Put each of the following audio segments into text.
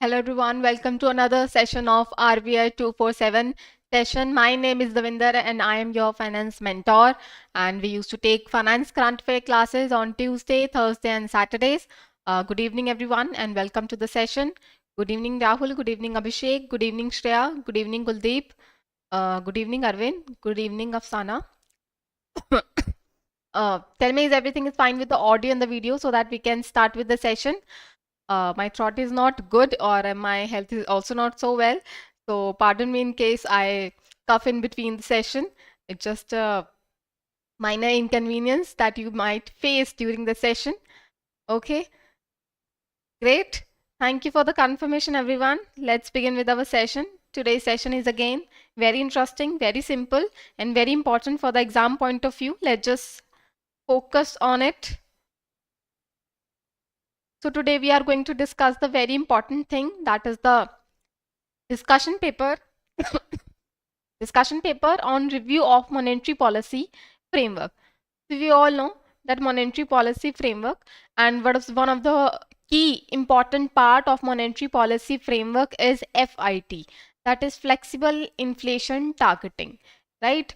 Hello everyone, welcome to another session of RBI 247 session. My name is Davinder and I am your finance mentor, and we used to take finance current affair classes on Tuesday, Thursday and Saturdays. Good evening everyone and welcome to the session. Good evening Rahul, good evening Abhishek, good evening Shreya, good evening Kuldeep, good evening Arvind, good evening Afsana. Tell me, is everything is fine with the audio and the video so that we can start with the session? My throat is not good or my health is also not so well. So pardon me in case I cough in between the session. It's just a minor inconvenience that you might face during the session. Okay, great. Thank you for the confirmation, everyone. Let's begin with our session. Today's session is again very interesting, very simple, and very important for the exam point of view. Let's just focus on it. So today we are going to discuss the very important thing, that is the discussion paper on review of monetary policy framework. So we all know that monetary policy framework, and what is one of the key important part of monetary policy framework is FIT, that is flexible inflation targeting, right?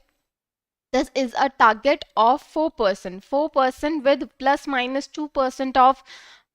This is a target of 4% with plus minus 2% of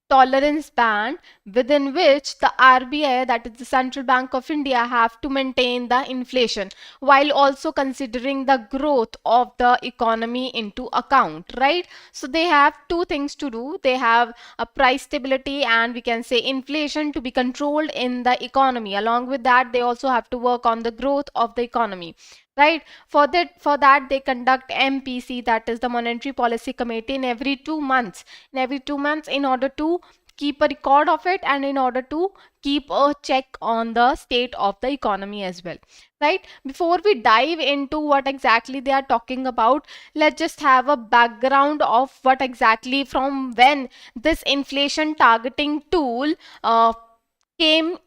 tolerance band within which the RBI, that is the Central Bank of India, have to maintain the inflation while also considering the growth of the economy into account, right? So they have two things to do. They have a price stability and we can say inflation to be controlled in the economy. Along with that, they also have to work on the growth of the economy, right? For that they conduct MPC, that is the Monetary Policy Committee, in every 2 months, in order to keep a record of it and in order to keep a check on the state of the economy as well, right? Before we dive into what exactly they are talking about, let's just have a background of what exactly, from when this inflation targeting tool came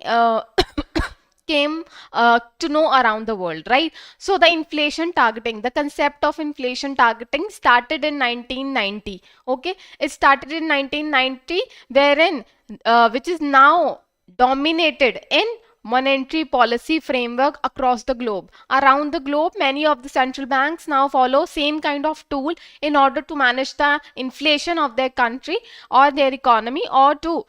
came to know around the world, right? So the inflation targeting, the concept of inflation targeting started in 1990. Okay, it started in 1990, wherein which is now dominated in monetary policy framework across the globe. Around the globe, many of the central banks now follow same kind of tool in order to manage the inflation of their country or their economy, or to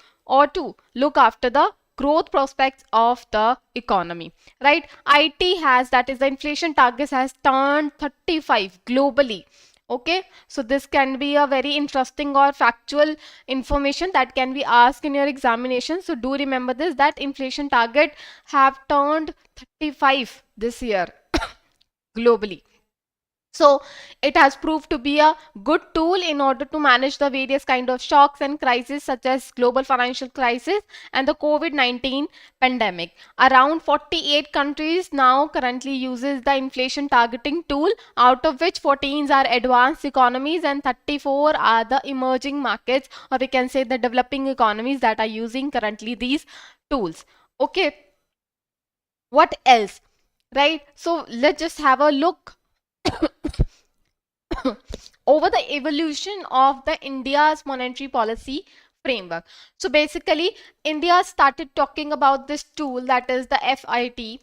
look after the growth prospects of the economy, right? IT has, that is the inflation target, has turned 35 globally. Okay, so this can be a very interesting or factual information that can be asked in your examination. So do remember this, that inflation target have turned 35 this year globally. So it has proved to be a good tool in order to manage the various kind of shocks and crises such as global financial crisis and the COVID-19 pandemic. Around 48 countries now currently uses the inflation targeting tool, out of which 14 are advanced economies and 34 are the emerging markets, or we can say the developing economies, that are using currently these tools. Okay, what else, right? So let's just have a look over the evolution of the India's monetary policy framework. So basically, India started talking about this tool, that is the FIT,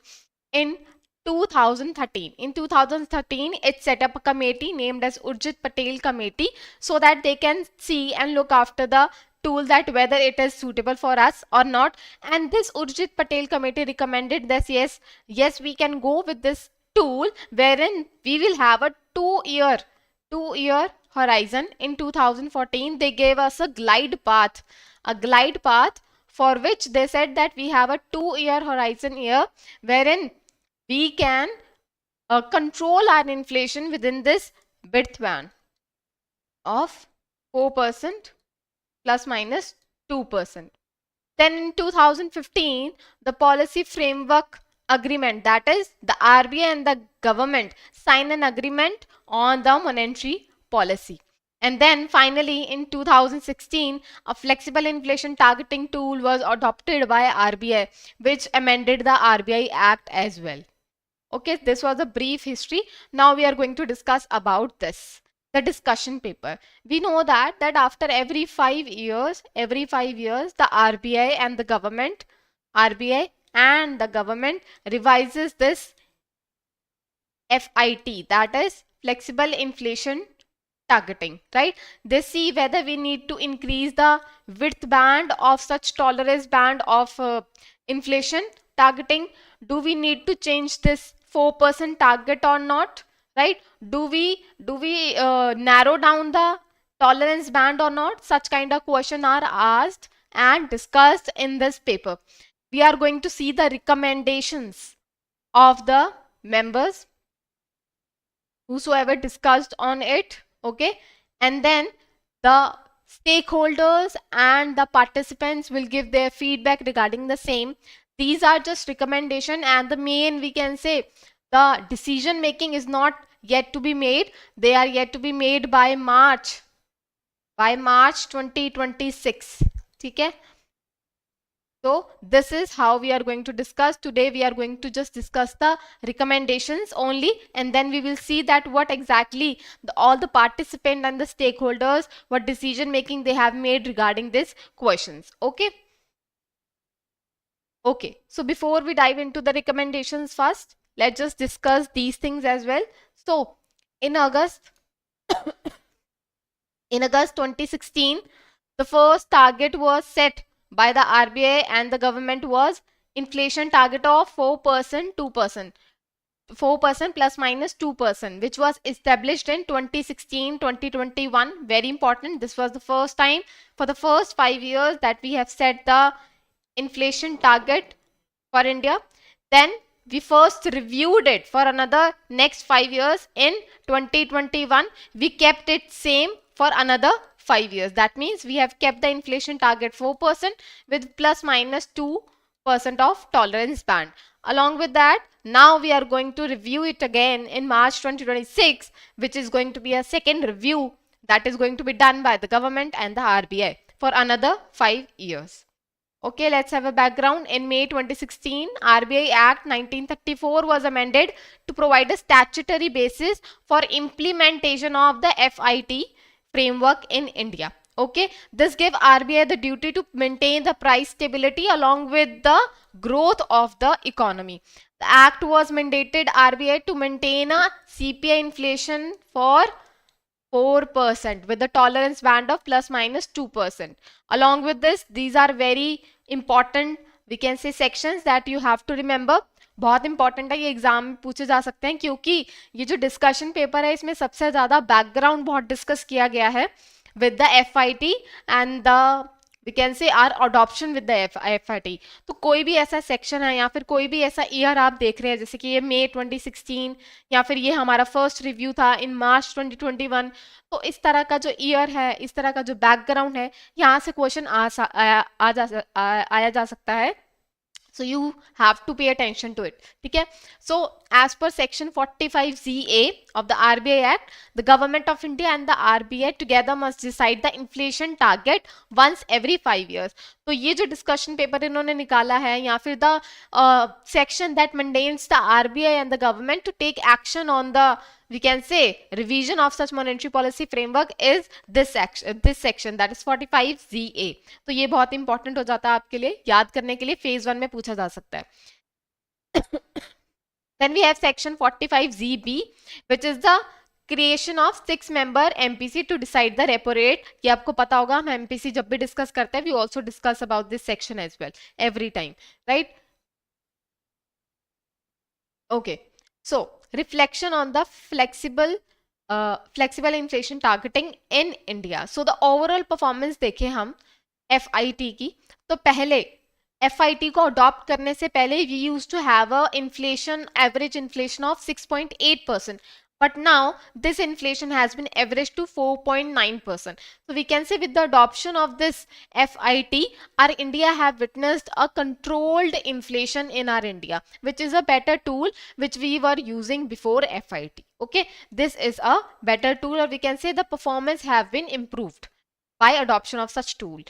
in 2013. In 2013, it set up a committee named as Urjit Patel Committee, so that they can see and look after the tool, that whether it is suitable for us or not. And this Urjit Patel Committee recommended this, yes, we can go with this tool, wherein we will have a two-year horizon. In 2014, they gave us a glide path, for which they said that we have a 2-year horizon here, wherein we can control our inflation within this width band of 4% plus minus 2%. Then in 2015, the policy framework agreement, that is the RBI and the government sign an agreement on the monetary policy. And then finally in 2016, a flexible inflation targeting tool was adopted by RBI, which amended the RBI Act as well. Okay, this was a brief history. Now we are going to discuss about this, the discussion paper. We know that after every 5 years, the RBI and the government RBI and the government revises this FIT, that is flexible inflation targeting, right? They see whether we need to increase the width band of such tolerance band of inflation targeting. Do we need to change this 4% target or not, right? Do we narrow down the tolerance band or not? Such kind of question are asked and discussed in this paper. We are going to see the recommendations of the members whosoever discussed on it, okay, and then the stakeholders and the participants will give their feedback regarding the same. These are just recommendation, and the main, we can say, the decision making is not yet to be made. They are yet to be made by March 2026. Okay. So this is how we are going to discuss today. We are going to just discuss the recommendations only, and then we will see that what exactly all the participants and the stakeholders, what decision making they have made regarding these questions. Okay. Okay. So before we dive into the recommendations first, let's just discuss these things as well. So in August 2016, the first target was set by the RBI and the government was inflation target of 4%, 2%. 4% plus minus 2%, which was established in 2016, 2021. Very important. This was the first time for the first 5 years that we have set the inflation target for India. Then we first reviewed it for another next 5 years in 2021. We kept it same for another 5 years. That means we have kept the inflation target 4% with plus minus 2% of tolerance band. Along with that, now we are going to review it again in March 2026, which is going to be a second review that is going to be done by the government and the RBI for another 5 years. Okay, let's have a background. In May 2016, RBI Act 1934 was amended to provide a statutory basis for implementation of the FIT framework in India. Okay, this gave RBI the duty to maintain the price stability along with the growth of the economy. The act was mandated RBI to maintain a CPI inflation for 4% with the tolerance band of plus minus 2%. Along with this, these are very important, we can say, sections that you have to remember. बहुत important है, ये exam में पूछे जा सकते हैं क्योंकि ये जो डिस्कशन पेपर है इसमें सबसे ज्यादा बैकग्राउंड बहुत डिस्कस किया गया है with the FIT and the we can say our adoption with the FIT. तो कोई भी ऐसा सेक्शन है या फिर कोई भी ऐसा ईयर आप देख रहे हैं जैसे कि ये मई 2016 या फिर ये हमारा फर्स्ट रिव्यू था इन मार्च 2021, तो इस तरह का जो ईयर है, इस तरह का जो बैकग्राउंड है, यहाँ से क्वेश्चन आया जा सकता है. So you have to pay attention to it. Okay. So as per section 45ZA of the RBI Act, the government of India and the RBI together must decide the inflation target once every 5 years. तो ये जो discussion paper इन्होंने निकाला है या फिर the section that mandates the RBI and the government to take action on the, we can say, revision of such monetary policy framework is this section that is 45ZA. तो ये बहुत important हो जाता है आपके लिए, याद करने के लिए फेज 1 में पूछा जा सकता है. Then we have section 45ZB, which is the creation of 6-member MPC to decide the repo rate. ये आपको पता होगा, हम MPC जब भी डिस्कस करते हैं we also discuss about this section as well every time, right? Okay, so reflection on the flexible inflation targeting in India. So the overall performance देखें हम FIT की, तो पहले FIT को अडॉप्ट करने से पहले we used to have a average inflation of 6.8%. But now this inflation has been averaged to 4.9%. So we can say with the adoption of this FIT, our India have witnessed a controlled inflation in our India, which is a better tool which we were using before FIT. Okay, this is a better tool, or we can say the performance have been improved by adoption of such tool.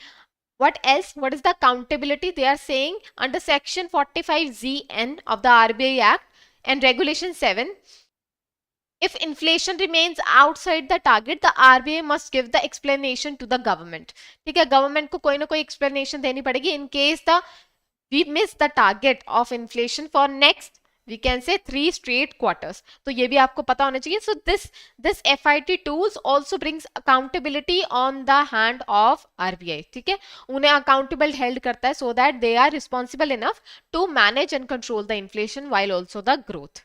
What else? What is the accountability? They are saying under section 45ZN of the RBI Act and regulation 7, if inflation remains outside the target, the RBI must give the explanation to the government. ठीक है, government को कोई ना कोई explanation देनी पड़ेगी in case the we missed the target of inflation for next we can say 3 straight quarters. तो ये भी आपको पता होना चाहिए. So this FIT tools also brings accountability on the hand of RBI. ठीक है, उन्हें accountable held करता है so that they are responsible enough to manage and control the inflation while also the growth.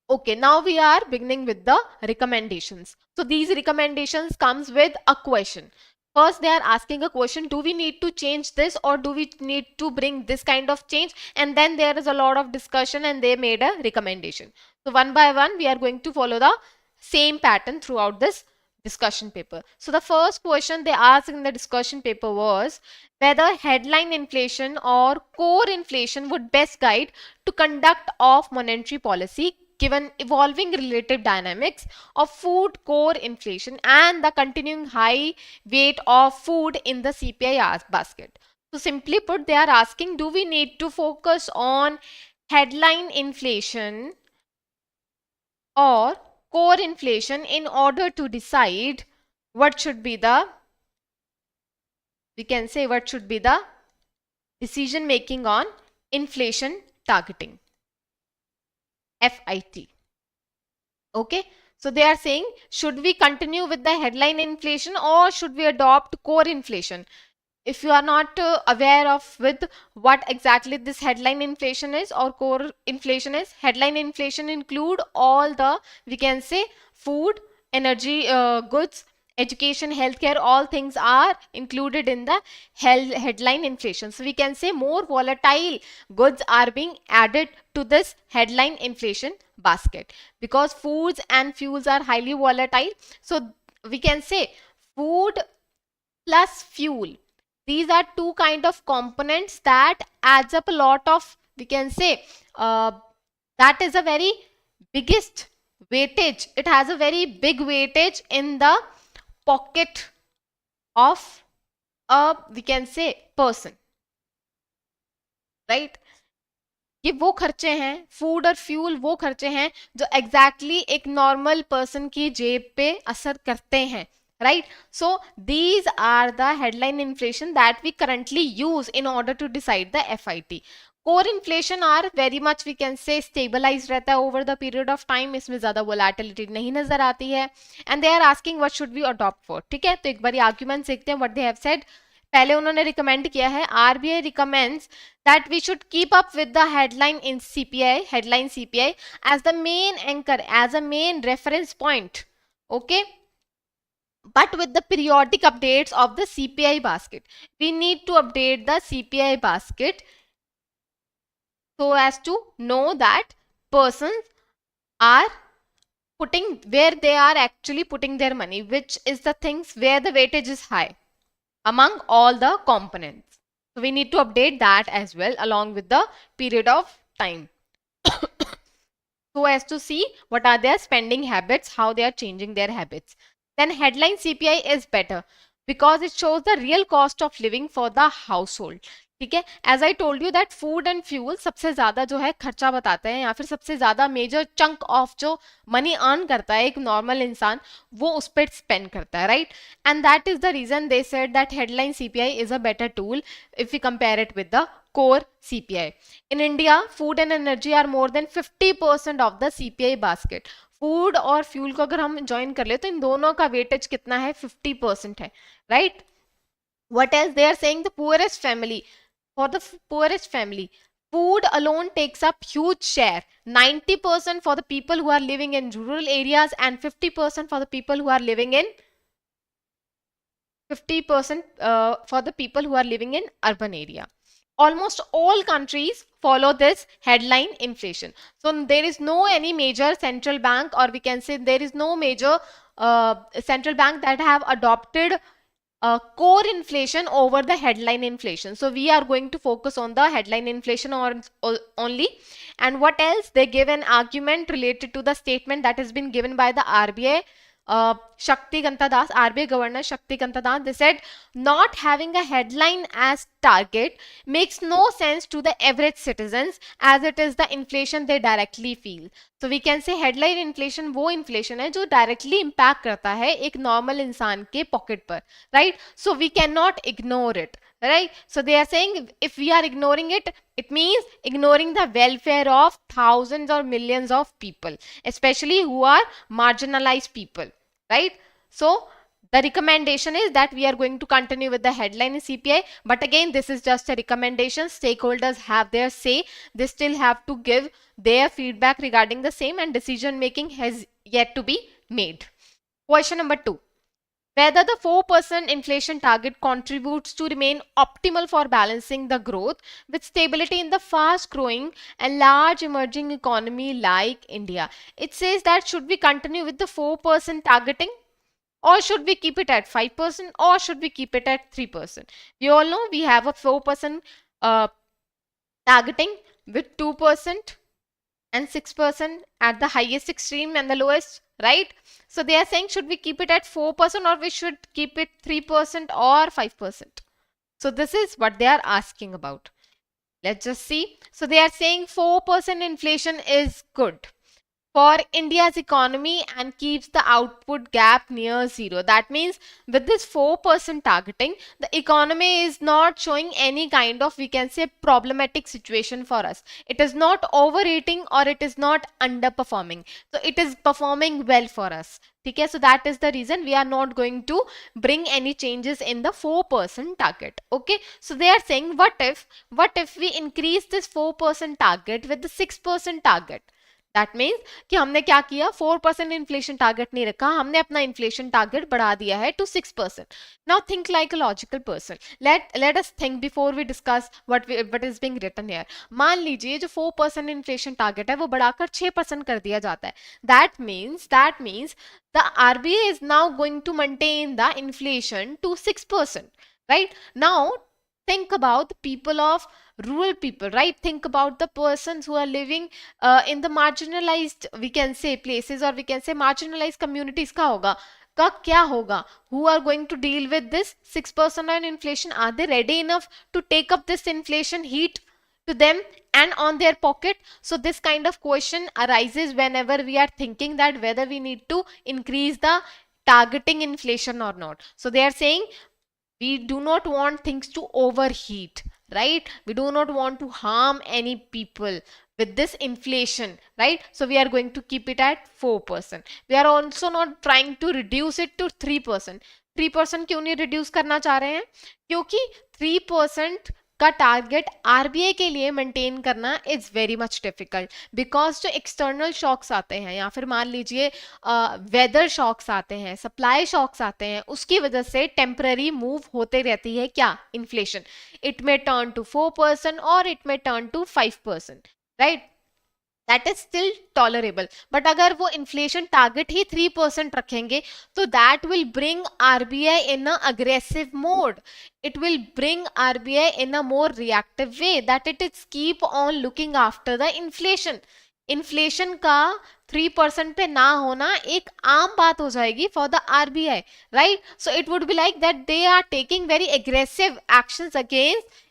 Okay, now we are beginning with the recommendations. So these recommendations comes with a question. First, they are asking a question, do we need to change this or do we need to bring this kind of change? And then there is a lot of discussion and they made a recommendation. So one by one, we are going to follow the same pattern throughout this discussion paper. So the first question they asked in the discussion paper was whether headline inflation or core inflation would best guide to conduct of monetary policy given evolving relative dynamics of food core inflation and the continuing high weight of food in the CPI basket. So simply put, they are asking, do we need to focus on headline inflation or core inflation in order to decide what should be the, we can say, what should be the decision making on inflation targeting, FIT. Okay, so they are saying, should we continue with the headline inflation or should we adopt core inflation? If you are not aware of with what exactly this headline inflation is or core inflation is, headline inflation include all the, we can say, food, energy, goods, education, healthcare, all things are included in the headline inflation. So we can say more volatile goods are being added to this headline inflation basket because foods and fuels are highly volatile. So we can say food plus fuel. These are two kind of components that adds up a lot of, we can say, that is a very biggest weightage. It has a very big weightage in the pocket of a, we can say, person, right? ये वो खर्चे हैं, food और fuel वो खर्चे हैं जो exactly एक नॉर्मल पर्सन की जेब पे असर करते हैं, right? So these are the headline inflation that we currently use in order to decide the FIT. Core inflation are very much, we can say, stabilized रहता है over the period of time, इसमें ज़्यादा volatility नहीं नजर आती है. And they are asking what should we adopt for. ठीक है, तो एक बारी argument देखते हैं what they have said. पहले उन्होंने रिकमेंड किया है, RBI recommends that we should keep up with the headline in CPI, headline CPI as the main anchor, as a main reference point. Okay, but with the periodic updates of the CPI basket. We need to update the CPI basket so as to know that persons are putting where they are actually putting their money, which is the things where the weightage is high among all the components. So we need to update that as well along with the period of time. So as to see what are their spending habits, how they are changing their habits. Then headline CPI is better because it shows the real cost of living for the household. ठीक है, as I told you that food and fuel सबसे ज्यादा जो है खर्चा बताते हैं या फिर सबसे ज्यादा मेजर चंक ऑफ जो मनी अर्न करता है एक नॉर्मल इंसान वो उस पर स्पेंड करता है, right? And that is the reason they said that headline CPI is a better tool if you compare it with the core CPI. In India, food and energy are more than 50% of the CPI basket. Food और fuel को अगर हम join कर ले तो इन दोनों का weightage कितना है? 50% है, right? What else they are saying? The poorest family, for the poorest family, food alone takes up huge share. 90% for the people who are living in rural areas and 50% for the people who are living in 50% for the people who are living in urban area. Almost all countries follow this headline inflation. So there is no any major central bank, or we can say there is no major central bank that have adopted core inflation over the headline inflation. So we are going to focus on the headline inflation only. And what else? They give an argument related to the statement that has been given by the RBI Shaktikanta Das, RBI Governor Shaktikanta Das. They said not having a headline as target makes no sense to the average citizens as it is the inflation they directly feel. So we can say headline inflation वो inflation है जो directly impact करता है एक normal इंसान के pocket पर, right? So we cannot ignore it, right? So they are saying if we are ignoring it, it means ignoring the welfare of thousands or millions of people, especially who are marginalized people, right? So the recommendation is that we are going to continue with the headline in CPI, but again, this is just a recommendation. Stakeholders have their say. They still have to give their feedback regarding the same, and decision making has yet to be made. Question number 2. Whether the 4% inflation target contributes to remain optimal for balancing the growth with stability in the fast growing and large emerging economy like India. It says that should we continue with the 4% targeting, or should we keep it at 5%, or should we keep it at 3%? We all know we have a 4% targeting with 2% and 6% at the highest extreme and the lowest, right? So they are saying should we keep it at 4% or we should keep it 3% or 5%? So this is what they are asking about. Let's just see. So they are saying 4% inflation is good for India's economy and keeps the output gap near zero. That means with this 4% targeting, the economy is not showing any kind of, we can say, problematic situation for us. It is not overeating or it is not underperforming. So it is performing well for us. Okay, so that is the reason we are not going to bring any changes in the 4% target. Okay, so they are saying what if we increase this 4% target with the 6% target? That means कि हमने क्या किया, 4% inflation target नहीं रखा, हमने अपना inflation target बढ़ा दिया है to 6%. Now think like a logical person. Let us think before we discuss what is being written here. मान लीजिए जो 4% इन्फ्लेशन टारगेट है वो बढ़ाकर 6% कर दिया जाता है. That means the RBI is now going to maintain the inflation to 6%. right now think about the people of rural people, right? Think about the persons who are living in the marginalized, we can say, places, or we can say marginalized communities. का होगा का क्या होगा? Who are going to deal with this 6% on inflation? Are they ready enough to take up this inflation heat to them and on their pocket? So this kind of question arises whenever we are thinking that whether we need to increase the targeting inflation or not. So they are saying we do not want things to overheat, right? We do not want to harm any people with this inflation, right? So we are going to keep it at 4%. We are also not trying to reduce it to 3%. 3% क्यों नहीं reduce करना चाह रहे हैं? क्योंकि 3% का target RBI के लिए मेंटेन करना is very much difficult, because जो एक्सटर्नल शॉक्स आते हैं या फिर मान लीजिए वेदर शॉक्स आते हैं, सप्लाई शॉक्स आते हैं, उसकी वजह से टेम्पररी मूव होते रहती है क्या, inflation. It may turn to 4% और it may turn to 5%, right? That is still tolerable. But अगर वो इन्फ्लेशन टारगेट ही 3% रखेंगे तो that will bring RBI in a aggressive mode. it will bring RBI in a more reactive way, that it is keep on looking after the inflation. Inflation का 3% पे ना होना एक आम बात हो जाएगी for the RBI, right? So it would be like that they are taking very aggressive actions against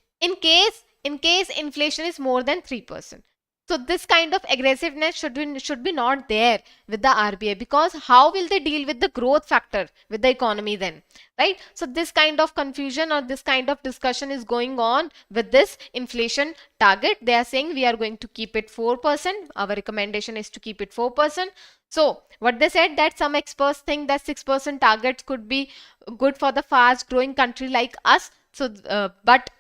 in case inflation is more than 3%. So this kind of aggressiveness should be not there with the RBI, because how will they deal with the growth factor with the economy then, right? So this kind of confusion or this kind of discussion is going on with this inflation target. They are saying we are going to keep it 4%. Our recommendation is to keep it 4%. So what they said, that some experts think that 6% targets could be good for the fast growing country like us. So but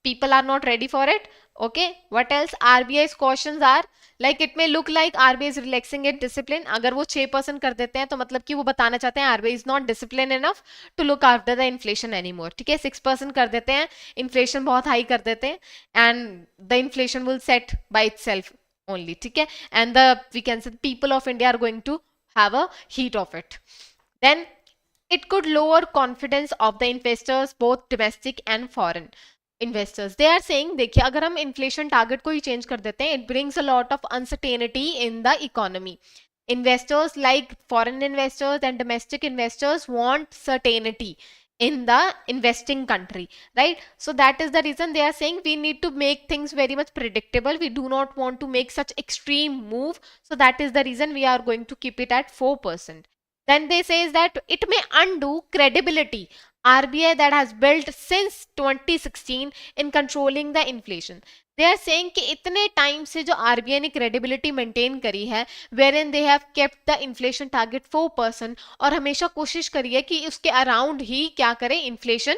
people are not ready for it. Okay, what else? RBI's cautions are like it may look like RBI is relaxing its discipline. अगर वो 6% कर देते हैं तो मतलब कि वो बताना चाहते हैं RBI is not disciplined enough to look after the inflation anymore. ठीक है, 6% कर देते हैं, inflation बहुत high कर देते हैं, and the inflation will set by itself only. ठीक है, and the, we can say, people of India are going to have a heat of it. Then it could lower confidence of the investors, both domestic and foreign investors. They are saying, देखिए अगर हम inflation target को ही change कर देते हैं, it brings a lot of uncertainty in the economy. Investors like foreign investors and domestic investors want certainty in the investing country, right? So that is the reason they are saying we need to make things very much predictable. We do not want to make such extreme move. So that is the reason we are going to keep it at 4%. Then they says that it may undo credibility. RBI that has built since 2016 in controlling the inflation. They are saying कि इतने time से जो RBI ने credibility maintain करी है, wherein they have kept the inflation target 4% और हमेशा कोशिश करी है कि उसके अराउंड ही क्या करें, इन्फ्लेशन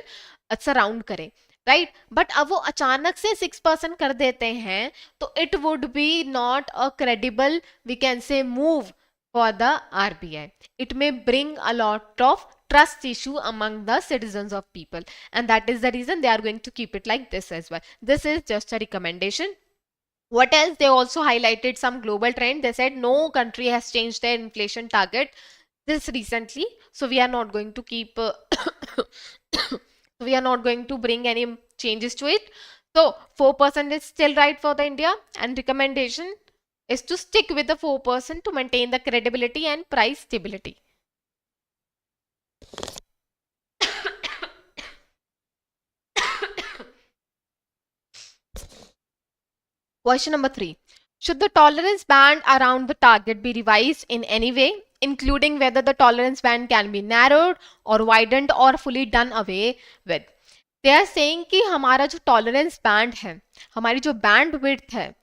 सराउंड करें, राइट. बट अब वो अचानक से 6% कर देते हैं, तो it would be not a credible, we can say, move for the RBI. It may bring a lot of trust issue among the citizens of people, and that is the reason they are going to keep it like this as well. This is just a recommendation. What else? They also highlighted some global trend. They said no country has changed their inflation target this recently, so we are not going to keep we are not going to bring any changes to it. So 4% is still right for the India, and recommendation is to stick with the 4% to maintain the credibility and price stability. Question number 3. Should the tolerance band around the target be revised in any way, including whether the tolerance band can be narrowed or widened or fully done away with? They are saying कि हमारा जो tolerance band है, हमारी जो band width है,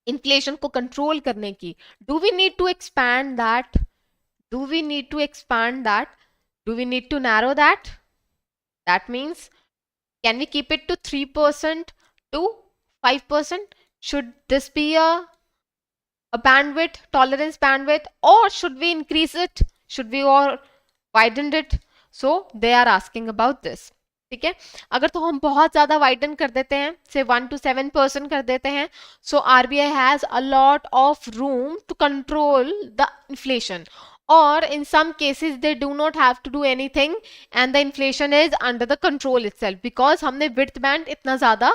inflation को control करने की, do we need to expand that, do we need to expand that, do we need to narrow that? That means can we keep it to 3% to 5%? Should this be a bandwidth, tolerance bandwidth, or should we increase it? Should we or widen it? So they are asking about this. ठीक है, अगर तो हम बहुत ज्यादा widen कर देते हैं, से 1 to 7% कर देते हैं, so RBI has a lot of room to control the inflation, or in some cases they do not have to do anything and the inflation is under the control itself because हमने width band इतना ज्यादा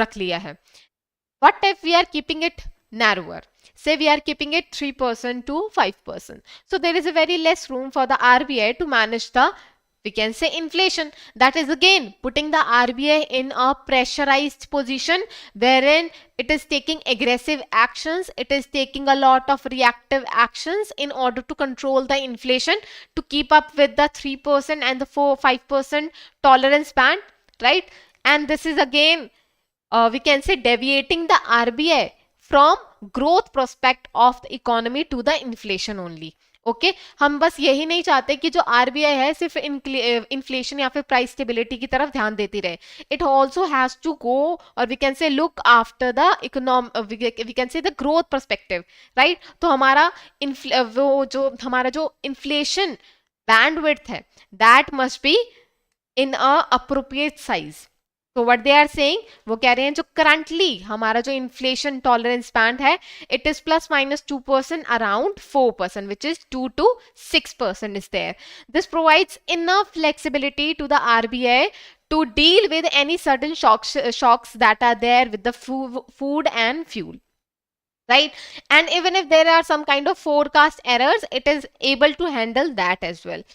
रख लिया है. What if we are keeping it narrower? Say we are keeping it 3% to 5%. So there is a very less room for the RBI to manage the, we can say, inflation. That is again putting the RBI in a pressurized position wherein it is taking aggressive actions, it is taking a lot of reactive actions in order to control the inflation, to keep up with the 3% and the 5% tolerance band, right? And this is again we can say deviating the RBI from growth prospect of the economy to the inflation only. Okay हम बस यही नहीं चाहते कि जो RBI है सिर्फ inflation या फिर प्राइस स्टेबिलिटी की तरफ ध्यान देती रहे. It also has to go और we can say look after the we can say the growth perspective, right. तो हमारा वो जो हमारा जो इन्फ्लेशन बैंडविड्थ है that must be in a appropriate size. तो व्हाट दे आर सेइंग, वो कह रहे हैं जो करंटली हमारा जो इन्फ्लेशन टॉलरेंस बैंड है it is +-2% around 4%, which is 2 to 6% is there. This provides enough flexibility to the RBI to deal with any sudden shocks that are there with the food and fuel, right? And even if there are some kind of forecast errors, it is able to handle that as well.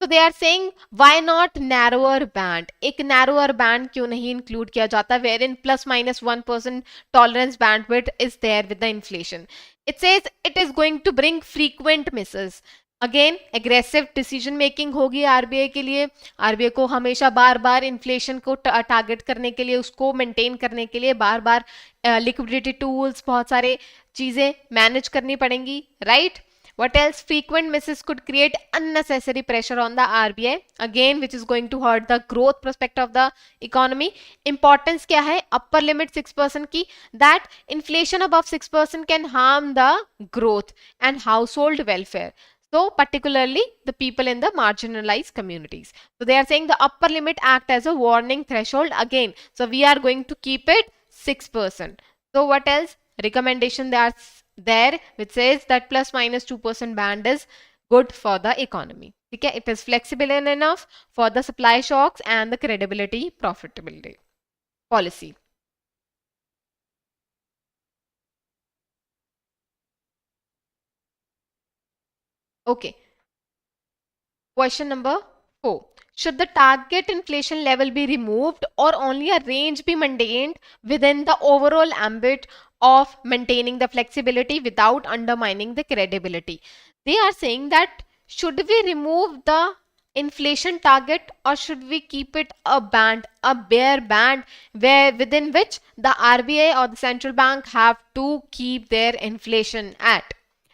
So they are saying why not narrower band? एक narrower band क्यों नहीं include किया जाता wherein +-1% tolerance bandwidth is there with the inflation. It says it is going to bring frequent misses. Again aggressive decision making होगी RBI के लिए. RBI को हमेशा बार बार इन्फ्लेशन को टारगेट करने के लिए, उसको मेंटेन करने के लिए बार बार लिक्विडिटी टूल्स, बहुत सारे चीजें मैनेज करनी पड़ेंगी, right. What else? Frequent misses could create unnecessary pressure on the RBI, again which is going to hurt the growth prospect of the economy. Importance क्या है? Upper limit 6% की, that inflation above 6% can harm the growth and household welfare. So particularly the people in the marginalized communities. So they are saying the upper limit act as a warning threshold again. So we are going to keep it 6%. So what else? Recommendation that's there which says that +-2% band is good for the economy. Okay, it is flexible enough for the supply shocks and the credibility profitability policy. Okay, question number 4. Should the target inflation level be removed or only a range be maintained within the overall ambit of maintaining the flexibility without undermining the credibility? They are saying that should we remove the inflation target, or should we keep it a band, a bare band, where within which the RBI or the central bank have to keep their inflation at,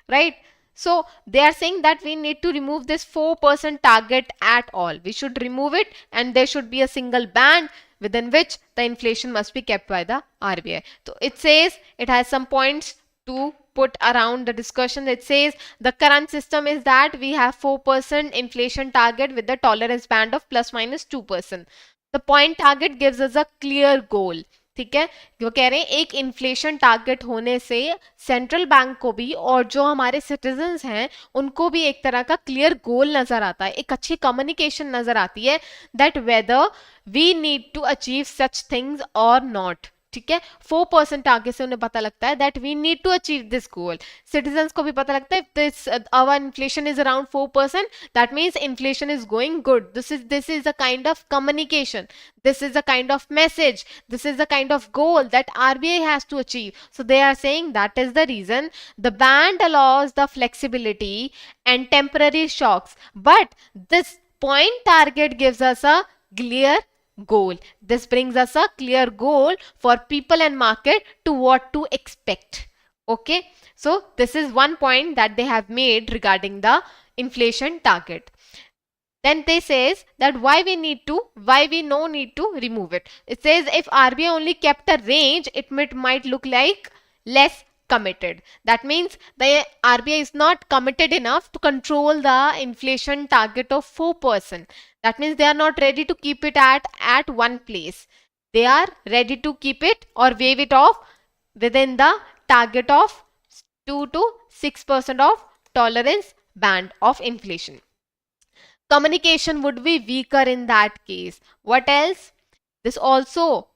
right? So they are saying that we need to remove this 4% target at all. We should remove it, and there should be a single band within which the inflation must be kept by the RBI. So it says, it has some points to put around the discussion. It says the current system is that we have 4% inflation target with the tolerance band of plus minus 2%. The point target gives us a clear goal. ठीक है, वो कह रहे हैं एक inflation target होने से central bank को भी और जो हमारे सिटीजन्स हैं उनको भी एक तरह का क्लियर गोल नजर आता है, एक अच्छी कम्युनिकेशन नजर आती है, that whether we need to achieve such things or not. ठीक है, 4% आगे से उन्हें पता लगता है that we need to achieve this goal. Citizens को भी पता लगता है this our inflation is around 4%, that means inflation is going good. This is a kind of communication, this is a kind of message, this is a kind of goal that RBI has to achieve. So they are saying that is the reason the band allows the flexibility and temporary shocks, but this point target gives us a clear goal. This brings us a clear goal for people and market to what to expect. Okay, so this is one point that they have made regarding the inflation target. Then they says that why we no need to remove it. It says if RBI only kept a range, it might look like less committed. That means the RBI is not committed enough to control the inflation target of 4%. That means they are not ready to keep it at one place. They are ready to keep it or waive it off within the target of 2 to 6% of tolerance band of inflation. Communication would be weaker in that case. What else? This also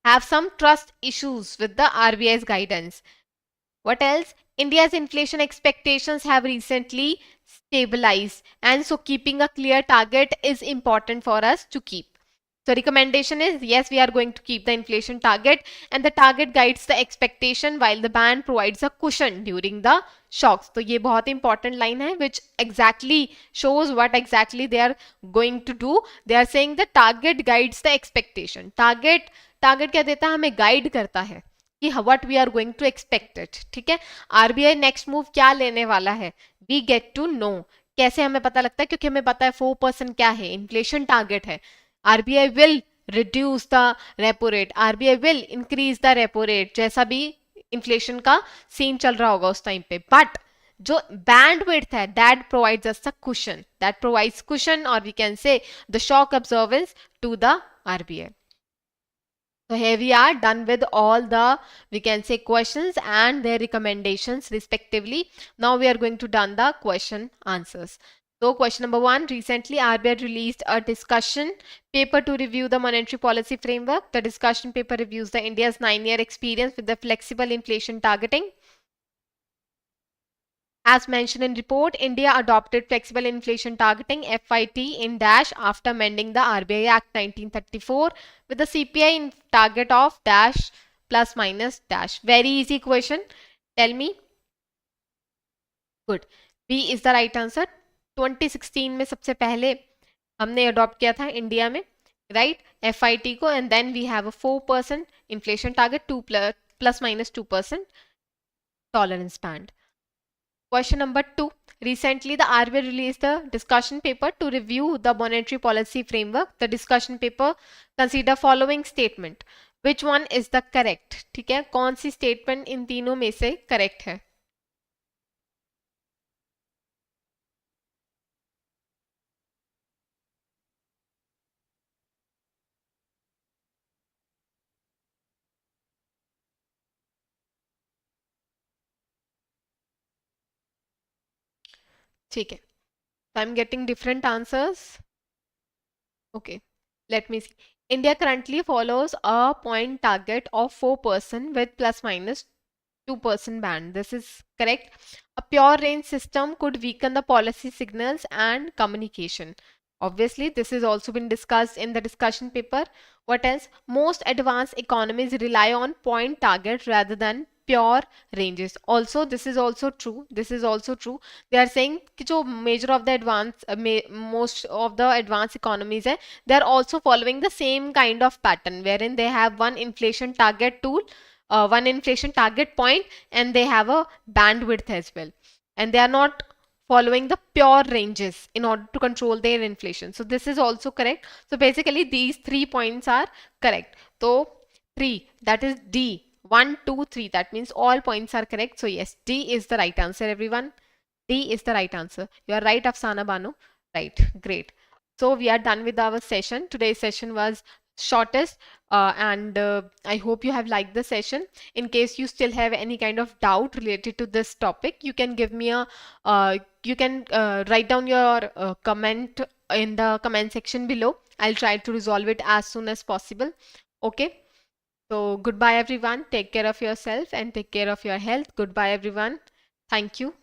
have some trust issues with the RBI's guidance. What else? India's inflation expectations have recently stabilized, and so keeping a clear target is important for us to keep. So recommendation is, yes, we are going to keep the inflation target, and the target guides the expectation while the band provides a cushion during the shocks. तो ये बहुत important line है which exactly shows what exactly they are going to do. They are saying the target guides the expectation. target क्या देता है, हमें guide करता है कि what we are going to expect it. ठीक है, RBI next move क्या लेने वाला है, we get to know. कैसे हमें पता लगता है, क्योंकि हमें पता है 4% क्या है, inflation target है. RBI will reduce the repo rate, RBI will increase the repo rate, जैसा भी इन्फ्लेशन का सीन चल रहा होगा उस टाइम पे. बट जो बैंड विड्थ है that provides us a cushion, that provides cushion, और we can say the shock observance to the RBI. So here we are done with all the, we can say, questions and their recommendations respectively. Now we are going to done the question answers. So question number 1, recently RBI released a discussion paper to review the monetary policy framework. The discussion paper reviews the India's 9-year experience with the flexible inflation targeting. As mentioned in report, India adopted flexible inflation targeting FIT in dash after amending the RBI Act 1934 with the CPI target of dash plus minus dash. Very easy question. Tell me. Good. B is the right answer. 2016 में सबसे पहले हमने adopt किया था India में, right, FIT को, and then we have a 4% inflation target, 2 plus minus 2% tolerance band. Question number 2. Recently, the RBI released the discussion paper to review the monetary policy framework. The discussion paper consider following statement. Which one is the correct? ठीक है, कौन सी statement इन तीनों में से correct है? ठीक है, so I'm getting different answers. Okay, let me see. India currently follows a point target of 4% with plus minus 2% band. This is correct. A pure range system could weaken the policy signals and communication. Obviously, this has also been discussed in the discussion paper. What else? Most advanced economies rely on point target rather than pure ranges. Also, this is also true. This is also true. They are saying कि जो major of the most of the advanced economies है, they are also following the same kind of pattern wherein they have one inflation target tool, one inflation target point, and they have a bandwidth as well. And they are not following the pure ranges in order to control their inflation. So this is also correct. So basically these 3 points are correct. So 3, that is D. 1, 2, 3. That means all points are correct. So yes, D is the right answer, everyone. D is the right answer. You are right, Afsana Banu. Right, great. So we are done with our session. Today's session was shortest, and I hope you have liked the session. In case you still have any kind of doubt related to this topic, you can give me a you can write down your comment in the comment section below. I'll try to resolve it as soon as possible. Okay. So goodbye everyone. Take care of yourself and take care of your health. Goodbye everyone. Thank you.